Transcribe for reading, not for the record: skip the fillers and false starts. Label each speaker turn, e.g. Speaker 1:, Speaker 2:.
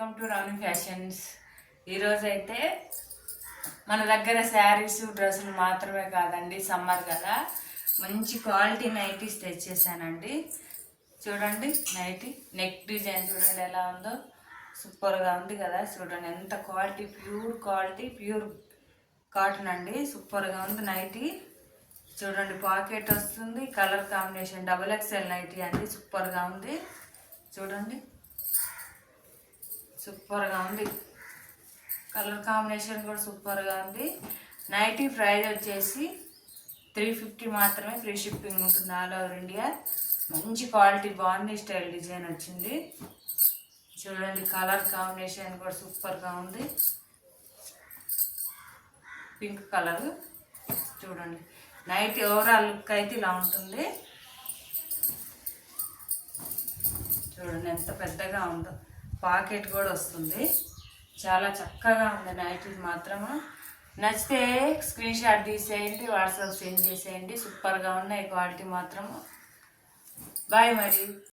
Speaker 1: Welcome to రౌని fashions. ఈరోజు అయితే మన దగ్గర శారీస్ డ్రెస్సులు మాత్రమే కాదండి, సమ్మర్ కదా, మంచి క్వాలిటీ నైటీస్ తెచ్చేసానండి. చూడండి నైటీ నెక్ డిజైన్ చూడండి ఎలా ఉందో, సూపర్గా ఉంది కదా. చూడండి ఎంత క్వాలిటీ, ప్యూర్ కాటన్ అండి, సూపర్గా ఉంది నైటీ. చూడండి పాకెట్ వస్తుంది, కలర్ కాంబినేషన్ XXL నైటీ అండి, సూపర్గా ఉంది. చూడండి సూపర్గా ఉంది, కలర్ కాంబినేషన్ కూడా సూపర్గా ఉంది. నైటీ ప్రైస్ వచ్చేసి 350 మాత్రమే, ఫ్రీ షిప్పింగ్ ఉంటుంది ఆల్ ఓవర్ ఇండియా. మంచి క్వాలిటీ బాగుంది, స్టైల్ డిజైన్ వచ్చింది. చూడండి కలర్ కాంబినేషన్ కూడా సూపర్గా ఉంది, పింక్ కలర్. చూడండి నైటీ ఓవరాల్ లుక్ అయితే ఇలా ఉంటుంది. చూడండి ఎంత పెద్దగా ఉందో, పాకెట్ కూడా వస్తుంది, చాలా చక్కగా ఉంది నైటీ మాత్రము. నచ్చితే స్క్రీన్ షాట్ తీసేయండి, వాట్సాప్ సెండ్ చేసేయండి. సూపర్గా ఉన్నాయి క్వాలిటీ మాత్రము. బాయ్ మరి.